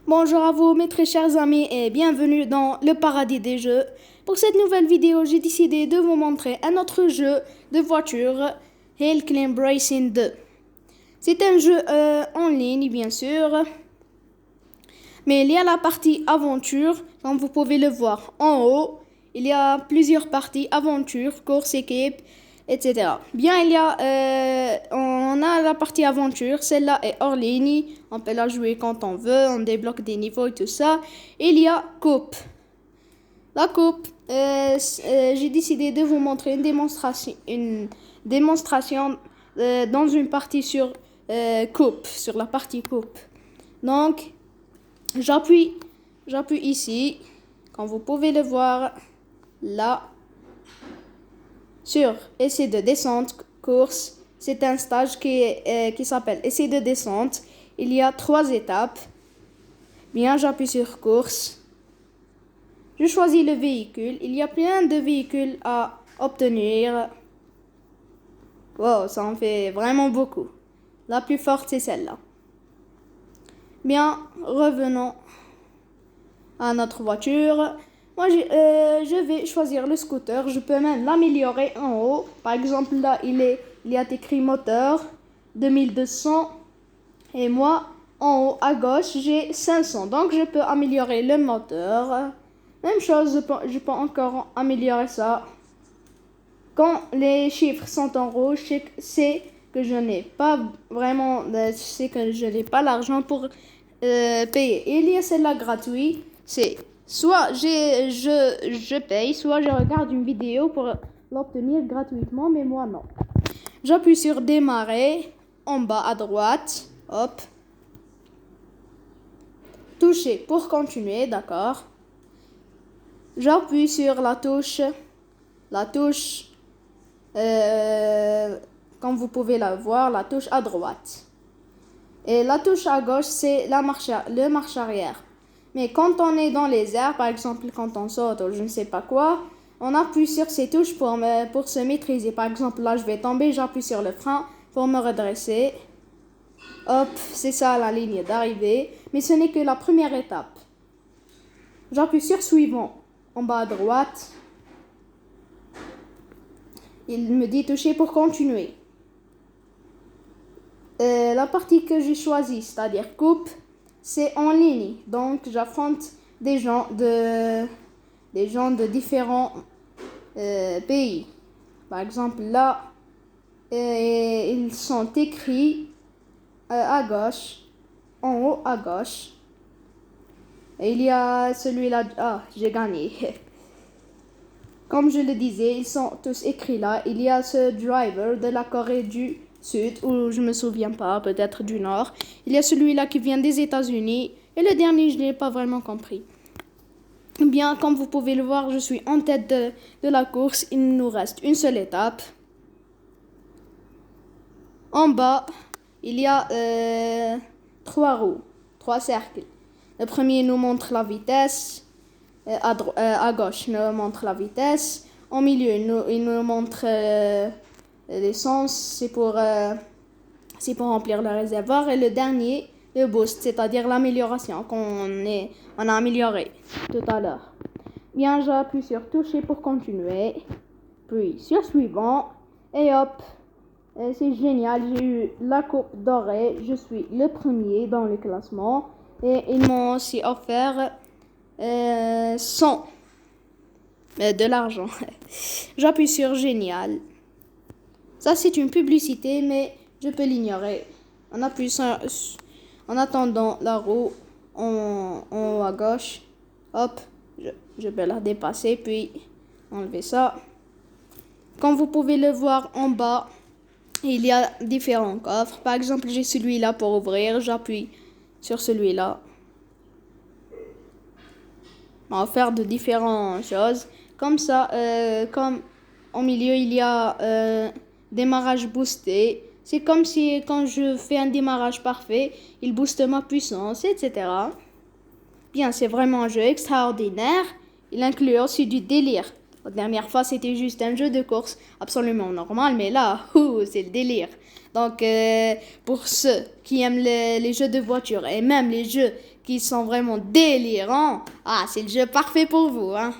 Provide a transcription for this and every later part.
Bonjour à vous mes très chers amis et bienvenue dans le paradis des jeux. Pour cette nouvelle vidéo, j'ai décidé de vous montrer un autre jeu de voiture, Hill Climb Racing 2. C'est un jeu en ligne bien sûr, mais il y a la partie aventure, comme vous pouvez le voir en haut. Il y a plusieurs parties, aventure, course, équipe, etc. Bien, on a la partie aventure, celle-là est hors ligne, on peut la jouer quand on veut, on débloque des niveaux et tout ça. Il y a coupe. La coupe, j'ai décidé de vous montrer une démonstration dans une partie sur coupe, sur la partie coupe. Donc, j'appuie ici, comme vous pouvez le voir là, sur essai de descente, course. C'est un stage qui s'appelle essai de descente. Il y a 3 étapes. Bien, j'appuie sur course. Je choisis le véhicule. Il y a plein de véhicules à obtenir. Wow, ça en fait vraiment beaucoup. La plus forte, c'est celle-là. Bien, revenons à notre voiture. Moi, je vais choisir le scooter. Je peux même l'améliorer en haut. Par exemple, là, il y a écrit moteur 2200. Et moi, en haut à gauche, j'ai 500. Donc, je peux améliorer le moteur. Même chose, je peux encore améliorer ça. Quand les chiffres sont en rouge, c'est que je n'ai pas vraiment, c'est que je n'ai pas l'argent pour payer. Et il y a celle-là gratuite. C'est soit je paye, soit je regarde une vidéo pour l'obtenir gratuitement, mais moi non. J'appuie sur démarrer en bas à droite. Hop. Toucher pour continuer, d'accord. J'appuie sur la touche, comme vous pouvez la voir, la touche à droite. Et la touche à gauche, c'est le marche arrière. Mais quand on est dans les airs, par exemple quand on saute ou je ne sais pas quoi, on appuie sur ces touches pour se maîtriser. Par exemple, là je vais tomber, j'appuie sur le frein pour me redresser. Hop, c'est ça la ligne d'arrivée. Mais ce n'est que la première étape. J'appuie sur suivant en bas à droite. Il me dit toucher pour continuer. La partie que j'ai choisie, c'est-à-dire coupe, c'est en ligne. Donc, j'affronte des gens de différents pays. Par exemple, là, ils sont écrits à gauche, en haut à gauche. Et il y a celui-là. Ah, j'ai gagné. Comme je le disais, ils sont tous écrits là. Il y a ce driver de la Corée du Sud, ou je me souviens pas, peut-être du Nord. Il y a celui-là qui vient des États-Unis. Et le dernier, je n'ai pas vraiment compris. Bien, comme vous pouvez le voir, je suis en tête de la course. Il nous reste une seule étape. En bas, il y a 3 roues, 3 cercles. Le premier nous montre la vitesse. À gauche, il nous montre la vitesse. Au milieu, il nous montre l'essence. C'est pour remplir le réservoir. Et le dernier, le boost, c'est-à-dire l'amélioration qu'on a amélioré tout à l'heure. Bien, j'appuie sur toucher pour continuer. Puis sur suivant. Et hop, c'est génial. J'ai eu la coupe dorée. Je suis le premier dans le classement. Et ils m'ont aussi offert 100 de l'argent. J'appuie sur génial. Ça c'est une publicité, mais je peux l'ignorer. En attendant la roue en haut à gauche. Hop, je peux la dépasser puis enlever ça. Comme vous pouvez le voir en bas, il y a différents coffres. Par exemple, j'ai celui-là pour ouvrir. J'appuie sur celui-là. On va faire de différentes choses. Comme ça, comme au milieu, il y a démarrage boosté. C'est comme si quand je fais un démarrage parfait, il booste ma puissance, etc. Bien, c'est vraiment un jeu extraordinaire. Il inclut aussi du délire La dernière fois, c'était juste un jeu de course absolument normal, mais là, c'est le délire. Donc, pour ceux qui aiment les jeux de voiture et même les jeux qui sont vraiment délirants, c'est le jeu parfait pour vous, hein.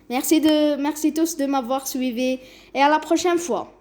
Merci tous de m'avoir suivi et à la prochaine fois.